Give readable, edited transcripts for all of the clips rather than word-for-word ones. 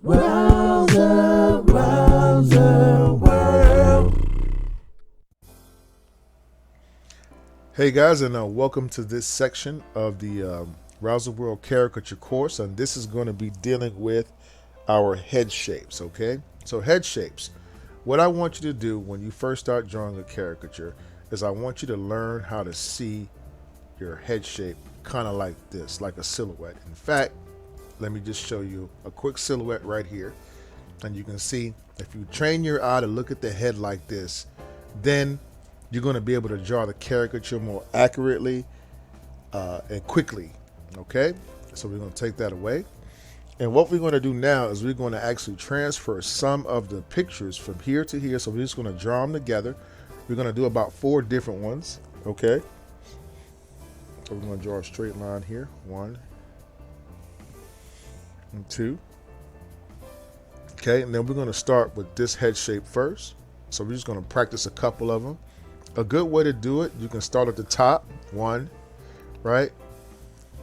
Rowserworld. Hey guys, and welcome to this section of the Rowserworld caricature course, and this is going to be dealing with our head shapes. Okay, so head shapes. What I want you to do when you first start drawing a caricature is I want you to learn how to see your head shape kind of like this, like a silhouette. In fact, let me just show you a quick silhouette right here, and you can see if you train your eye to look at the head like this, then you're going to be able to draw the caricature more accurately and quickly. Okay, so we're going to take that away, and what we're going to do now is we're going to actually transfer some of the pictures from here to here. So we're just going to draw them together. We're going to do about 4 different ones. Okay, so we're going to draw a straight line here, 1 and 2. Okay, and then we're going to start with this head shape first. So we're just going to practice a couple of them. A good way to do it, you can start at the top, 1, right,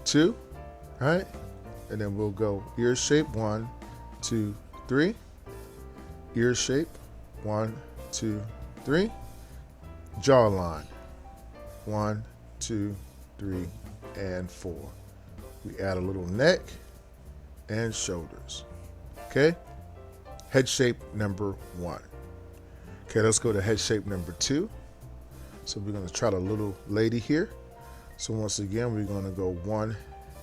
2, right, and then we'll go ear shape, 1, 2, 3, ear shape, 1, 2, 3, jawline, 1, 2, 3, and 4. We add a little neck and shoulders. Okay, head shape number 1. Okay, let's go to head shape number 2. So we're going to try the little lady here. So once again, we're going to go 1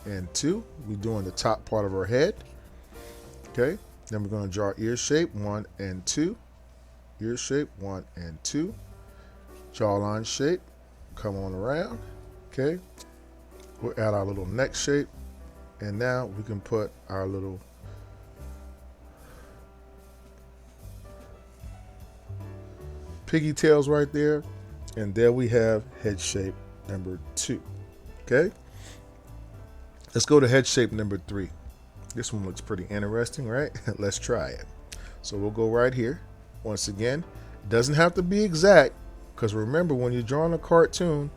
and 2. We're doing the top part of her head. Okay, then we're going to draw ear shape, 1 and 2. Ear shape, 1 and 2. Jawline shape, come on around. Okay, we'll add our little neck shape, and now we can put our little piggy tails right there, and there we have head shape number 2. Okay, let's go to head shape number 3. This one looks pretty interesting, right? Let's try it. So we'll go right here. Once again, it doesn't have to be exact, because remember, when you're drawing a cartoon,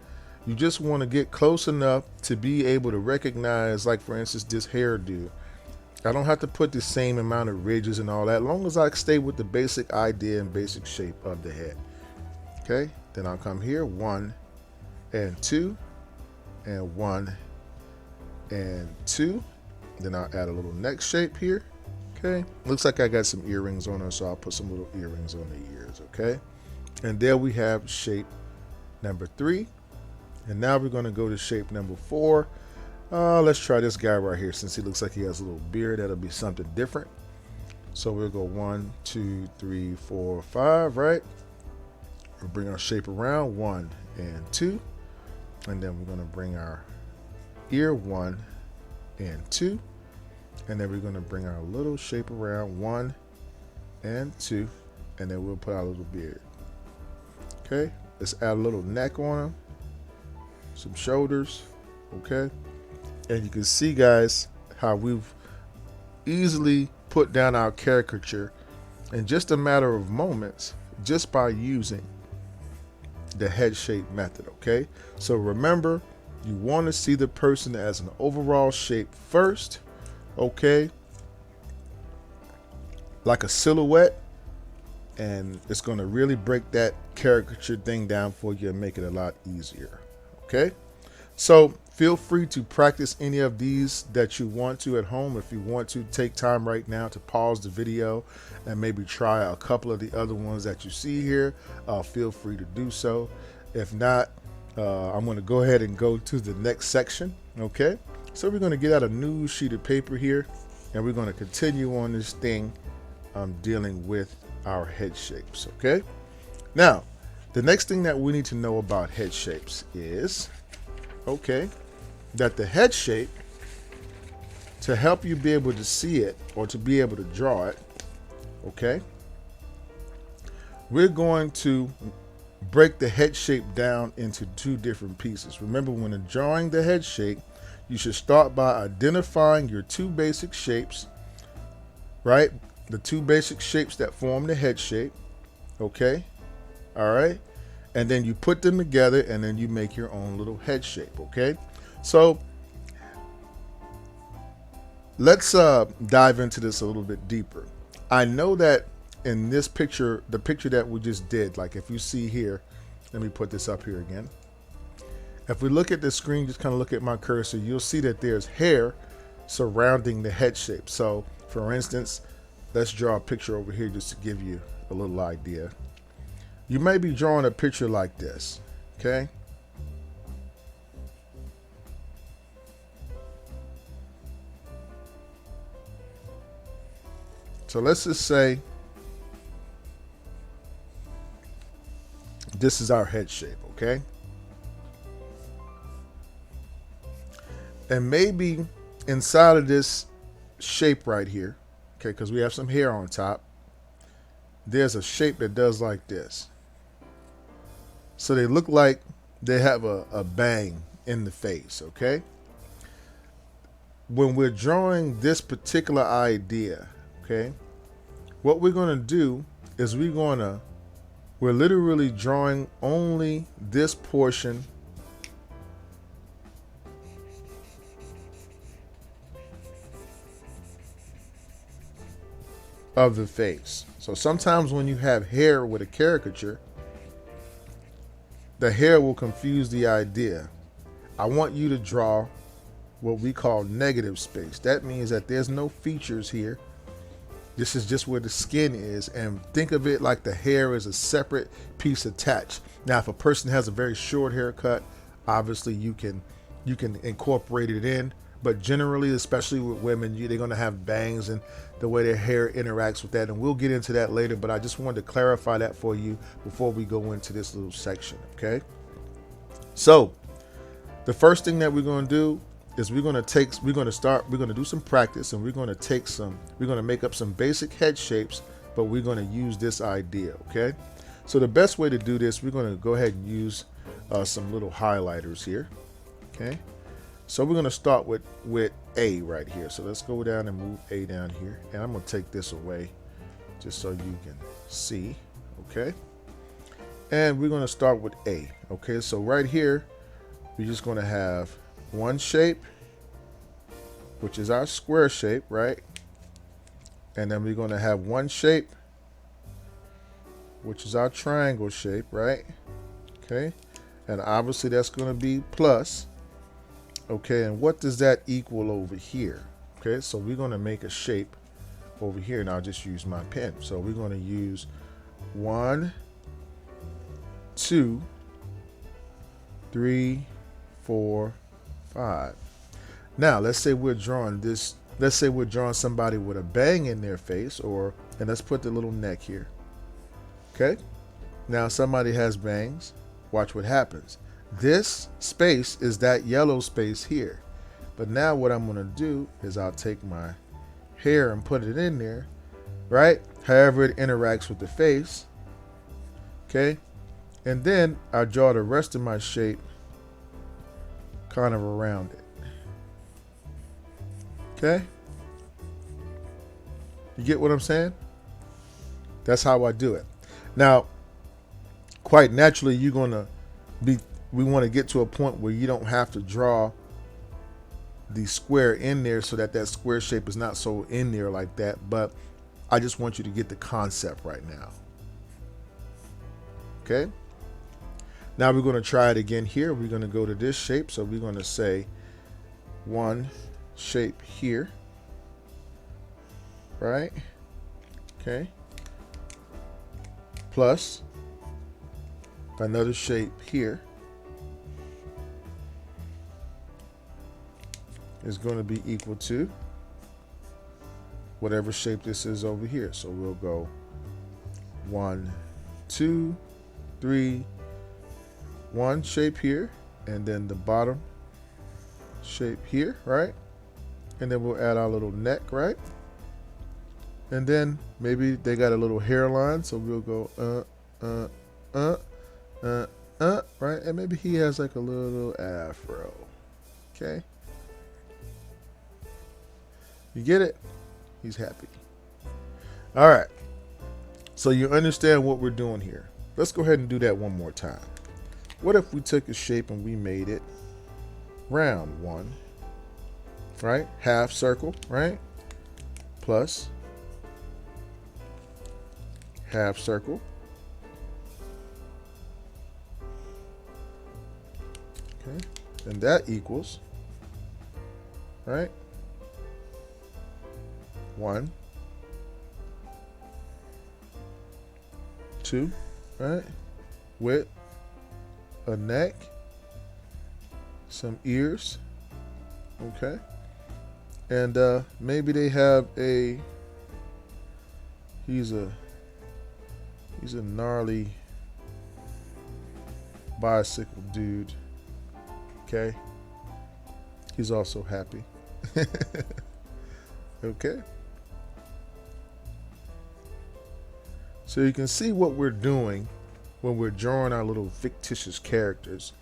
you just want to get close enough to be able to recognize, like for instance, this hairdo. I don't have to put the same amount of ridges and all that, as long as I stay with the basic idea and basic shape of the head. Okay, then I'll come here, 1 and 2, and 1 and 2. Then I'll add a little neck shape here. Okay, looks like I got some earrings on her, so I'll put some little earrings on the ears. Okay, and there we have shape number 3. And now we're going to go to shape number 4. Let's try this guy right here. Since he looks like he has a little beard, that'll be something different. So we'll go 1, 2, 3, 4, 5, right? We'll bring our shape around, 1 and 2. And then we're going to bring our ear, 1 and 2. And then we're going to bring our little shape around, 1 and 2. And then we'll put our little beard. Okay, let's add a little neck on him, some shoulders. Okay, and you can see, guys, how we've easily put down our caricature in just a matter of moments just by using the head shape method. Okay, so remember, you want to see the person as an overall shape first. Okay, like a silhouette, and it's going to really break that caricature thing down for you and make it a lot easier. Okay, so feel free to practice any of these that you want to at home. If you want to, take time right now to pause the video and maybe try a couple of the other ones that you see here. Feel free to do so. If not, I'm going to go ahead and go to the next section. Okay, so we're going to get out a new sheet of paper here, and we're going to continue on this thing dealing with our head shapes. Okay, now the next thing that we need to know about head shapes is, okay, that the head shape, to help you be able to see it or to be able to draw it, okay, we're going to break the head shape down into 2 different pieces. Remember, when you're drawing the head shape, you should start by identifying your 2 basic shapes, right? The 2 basic shapes that form the head shape. Okay, all right, and then you put them together, and then you make your own little head shape. Okay, so Let's dive into this a little bit deeper. I know that in this picture, the picture that we just did, like if you see here, let me put this up here again. If we look at the screen, just kind of look at my cursor, you'll see that there's hair surrounding the head shape. So for instance, let's draw a picture over here just to give you a little idea. You may be drawing a picture like this, okay? So let's just say this is our head shape, okay? And maybe inside of this shape right here, okay, because we have some hair on top, there's a shape that does like this. So they look like they have a bang in the face, okay? When we're drawing this particular idea, okay, what we're going to do is we're literally drawing only this portion of the face. So sometimes when you have hair with a caricature, the hair will confuse the idea. I want you to draw what we call negative space. That means that there's no features here. This is just where the skin is, and think of it like the hair is a separate piece attached. Now, if a person has a very short haircut, obviously you can incorporate it in, but generally, especially with women, they're going to have bangs and the way their hair interacts with that, and we'll get into that later, but I just wanted to clarify that for you before we go into this little section, okay? So the first thing that we're going to do is we're going to do some practice, and we're going to make up some basic head shapes, but we're going to use this idea, okay? So the best way to do this, we're going to go ahead and use some little highlighters here, okay? So we're going to start with A right here. So let's go down and move A down here, and I'm going to take this away just so you can see, okay? And we're going to start with A, okay? So right here, we're just going to have one shape, which is our square shape, right? And then we're going to have one shape, which is our triangle shape, right? Okay, and obviously that's going to be plus. Okay, and what does that equal over here? Okay, so we're going to make a shape over here, and I'll just use my pen. So we're going to use 1, 2, 3, 4, 5. Now let's say we're drawing this. Let's say we're drawing somebody with a bang in their face, and let's put the little neck here. Okay, now somebody has bangs. Watch what happens. This space is that yellow space here. But now what I'm going to do is I'll take my hair and put it in there, right? However it interacts with the face. Okay, and then I draw the rest of my shape kind of around it. Okay, you get what I'm saying? That's how I do it. Now, quite naturally, we want to get to a point where you don't have to draw the square in there so that that square shape is not so in there like that, but I just want you to get the concept right now. Okay, now we're going to try it again here. We're going to go to this shape, so we're going to say one shape here, right? Okay, plus another shape here is going to be equal to whatever shape this is over here. So we'll go 1, 2, 3, one shape here, and then the bottom shape here, right? And then we'll add our little neck, right? And then maybe they got a little hairline, so we'll go right? And maybe he has like a little afro. Okay, you get it? He's happy. All right, so you understand what we're doing here. Let's go ahead and do that one more time. What if we took a shape and we made it round? 1, right? Half circle, right? Plus half circle. Okay. And that equals, right? 1, 2, right? With a neck, some ears, okay? And maybe they have he's a gnarly bicycle dude, okay? He's also happy. Okay? So you can see what we're doing when we're drawing our little fictitious characters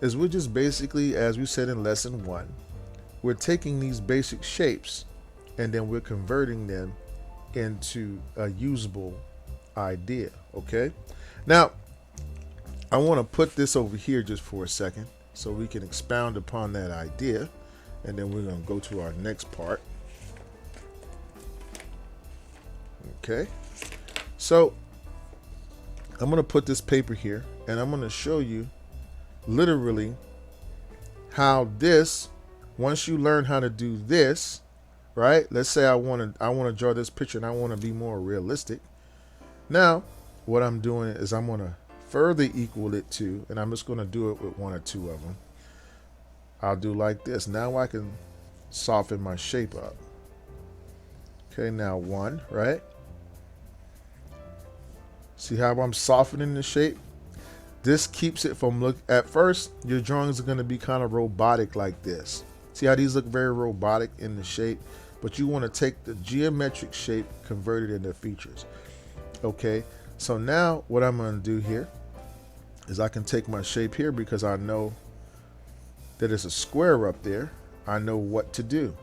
is we're just basically, as we said in lesson 1, we're taking these basic shapes and then we're converting them into a usable idea, okay? Now, I want to put this over here just for a second so we can expound upon that idea, and then we're going to go to our next part. Okay, so I'm going to put this paper here and I'm going to show you literally how this, once you learn how to do this, right? Let's say I want to draw this picture and I want to be more realistic. Now, what I'm doing is I'm going to further equal it to, and I'm just going to do it with 1 or 2 of them. I'll do like this. Now I can soften my shape up. Okay, now 1, right? See how I'm softening the shape? This keeps it from at first, your drawings are going to be kind of robotic like this. See how these look very robotic in the shape? But you want to take the geometric shape, convert it into features. Okay, so now what I'm going to do here is I can take my shape here because I know that it's a square up there. I know what to do.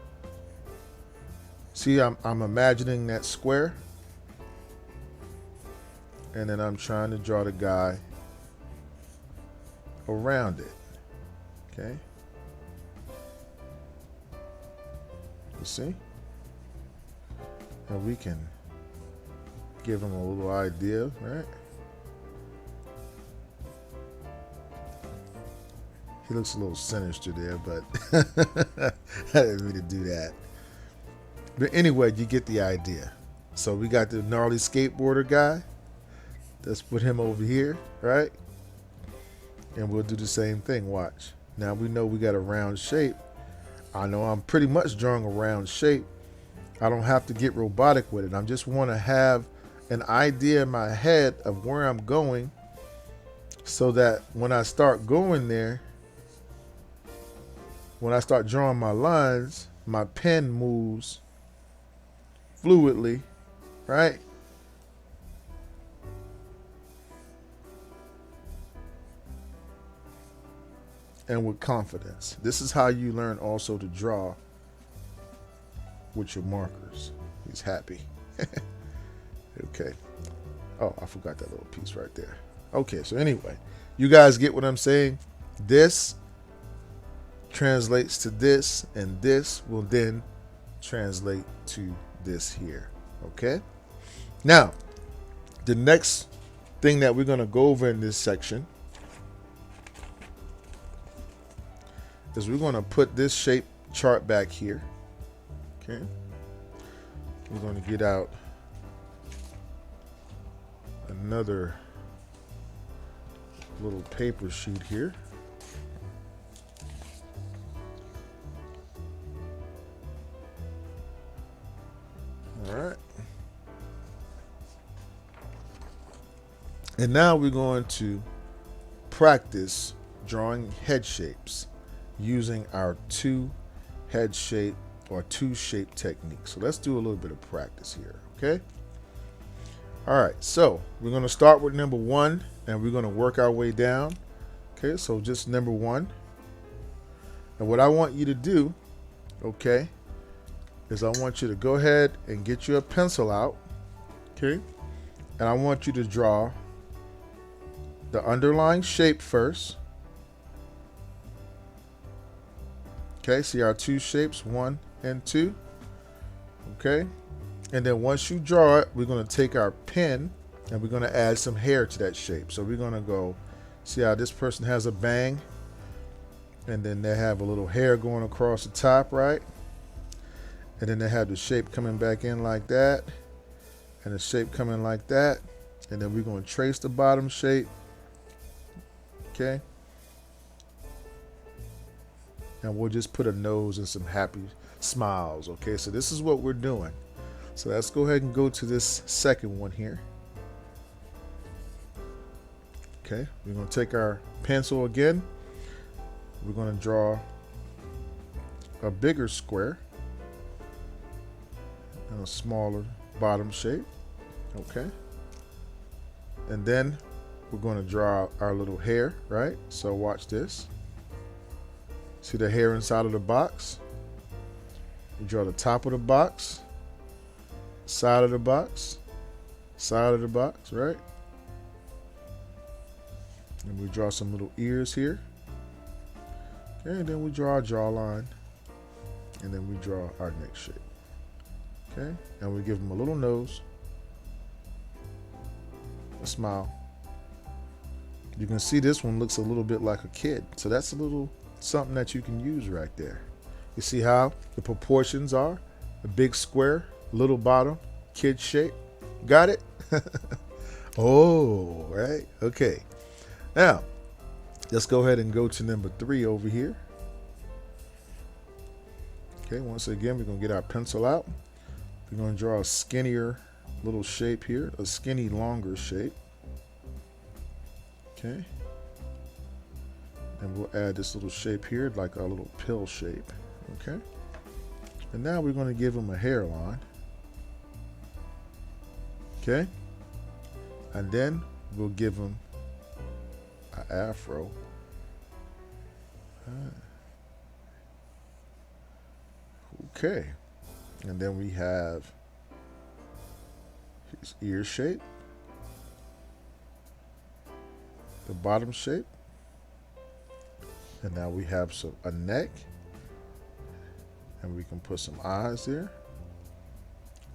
See, I'm imagining that square. And then I'm trying to draw the guy around it. Okay. You see? And we can give him a little idea, right? He looks a little sinister there, but I didn't mean to do that. But anyway, you get the idea. So we got the gnarly skateboarder guy. Let's put him over here, right? And we'll do the same thing. Watch. Now we know we got a round shape. I know I'm pretty much drawing a round shape. I don't have to get robotic with it. I just want to have an idea in my head of where I'm going so that when I start going there, when I start drawing my lines, my pen moves fluidly, right? And with confidence. This is how you learn also to draw with your markers. He's happy. Okay. Oh, I forgot that little piece right there. Okay, so anyway, you guys get what I'm saying? This translates to this, and this will then translate to this here. Okay? Now, the next thing that we're going to go over in this section is we're going to put this shape chart back here. Okay. We're going to get out another little paper sheet here. All right. And now we're going to practice drawing head shapes using our 2 head shape or 2 shape technique. So let's do a little bit of practice here, okay? All right, so we're going to start with number 1 and we're going to work our way down. Okay, so just number 1. And what I want you to do, okay, is I want you to go ahead and get your pencil out, okay? And I want you to draw the underlying shape first. Okay, see our two shapes, 1 and 2. Okay, and then once you draw it, we're going to take our pen and we're going to add some hair to that shape. So we're going to go, see how this person has a bang, and then they have a little hair going across the top, right? And then they have the shape coming back in like that, and the shape coming like that. And then we're going to trace the bottom shape. Okay, and we'll just put a nose and some happy smiles. Okay, so this is what we're doing. So let's go ahead and go to this second one here. Okay, we're going to take our pencil again. We're going to draw a bigger square and a smaller bottom shape. Okay, and then we're going to draw our little hair, right? So watch this. See the hair inside of the box? We draw the top of the box, side of the box, side of the box, right? And we draw some little ears here. Okay, and then we draw our jawline, and then we draw our neck shape. Okay, and we give them a little nose, a smile. You can see this one looks a little bit like a kid. So that's a little something that you can use right there. You see how the proportions are? A big square, little bottom, kid shape. Got it? Oh, right. Okay. Now, let's go ahead and go to number 3 over here. Okay, once again, we're going to get our pencil out. We're going to draw a skinnier little shape here, a skinny, longer shape. Okay, and we'll add this little shape here, like a little pill shape. Okay, and now we're going to give him a hairline. Okay, and then we'll give him an afro. Okay, and then we have his ear shape, the bottom shape, and now we have a neck, and we can put some eyes there,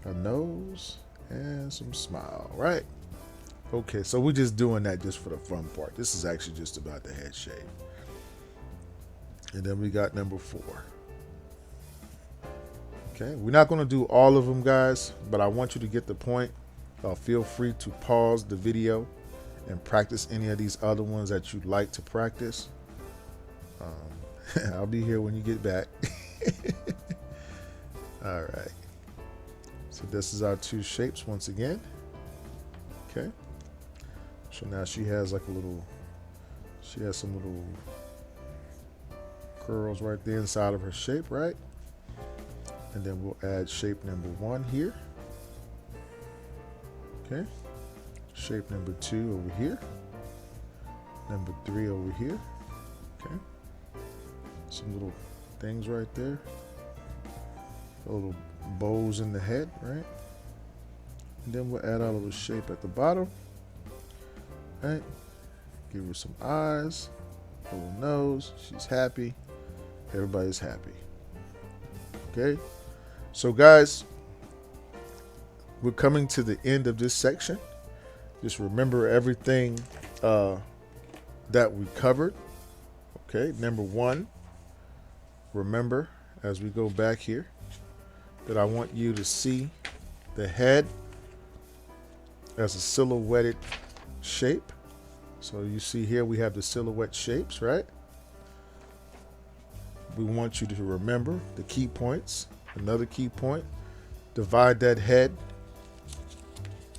a nose, and some smile, right? Okay, so we're just doing that just for the fun part. This is actually just about the head shape. And then we got number 4. Okay, we're not going to do all of them, guys, but I want you to get the point. Feel free to pause the video and practice any of these other ones that you'd like to practice. I'll be here when you get back. All right. So this is our 2 shapes once again. Okay. So now she has like she has some little curls right there inside of her shape, right? And then we'll add shape number 1 here. Okay. Shape number 2 over here. Number 3 over here. Okay. Some little things right there. Little bows in the head, right? And then we'll add our little shape at the bottom. Right. Give her some eyes, a little nose. She's happy. Everybody's happy. Okay. So guys, we're coming to the end of this section. Just remember everything that we covered. Okay, number 1, remember as we go back here that I want you to see the head as a silhouetted shape. So you see here we have the silhouette shapes, right? We want you to remember the key points. Another key point, divide that head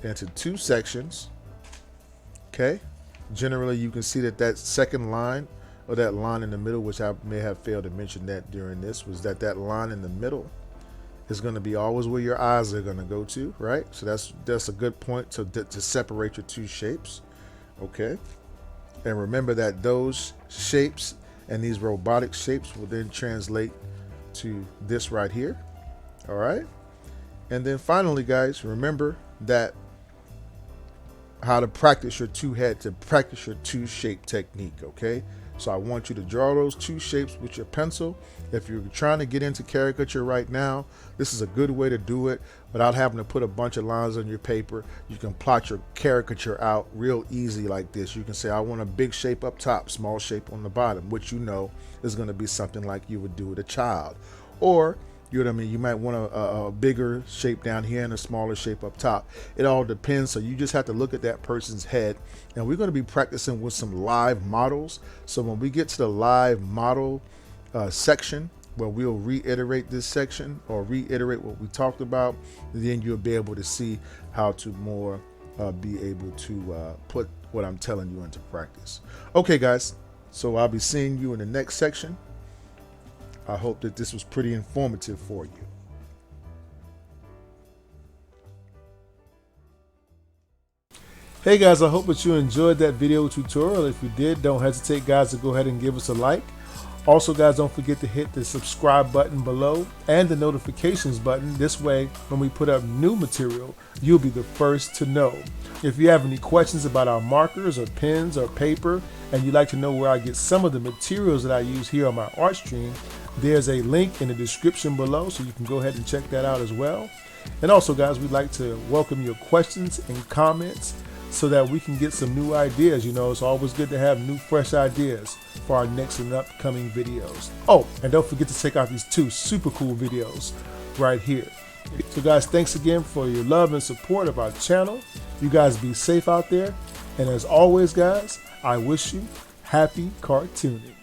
into 2 sections. Okay, generally you can see that second line, or that line in the middle, which I may have failed to mention that during this, was that line in the middle is going to be always where your eyes are going to go to, right? So that's a good point to separate your 2 shapes. Okay, and remember that those shapes and these robotic shapes will then translate to this right here. All right, and then finally, guys, remember that how to practice your 2 head, to practice your 2 shape technique. Okay, So I want you to draw those 2 shapes with your pencil. If you're trying to get into caricature right now, this is a good way to do it without having to put a bunch of lines on your paper. You can plot your caricature out real easy like this. You can say, I want a big shape up top, small shape on the bottom, which you know is going to be something like you would do with a child. Or, you know what I mean, you might want a bigger shape down here and a smaller shape up top. It all depends. So you just have to look at that person's head. And we're going to be practicing with some live models. So when we get to the live model section, where we'll reiterate this section or reiterate what we talked about, then you'll be able to see how to more be able to put what I'm telling you into practice. Okay, guys, so I'll be seeing you in the next section. I hope that this was pretty informative for you. Hey guys, I hope that you enjoyed that video tutorial. If you did, don't hesitate, guys, to go ahead and give us a like. Also, guys, don't forget to hit the subscribe button below and the notifications button. This way, when we put up new material, you'll be the first to know. If you have any questions about our markers or pens or paper, and you'd like to know where I get some of the materials that I use here on my art stream, there's a link in the description below, so you can go ahead and check that out as well. And also, guys, we'd like to welcome your questions and comments so that we can get some new ideas. You know, it's always good to have new, fresh ideas for our next and upcoming videos. Oh, and don't forget to check out these 2 super cool videos right here. So guys, thanks again for your love and support of our channel. You guys be safe out there. And as always, guys, I wish you happy cartooning.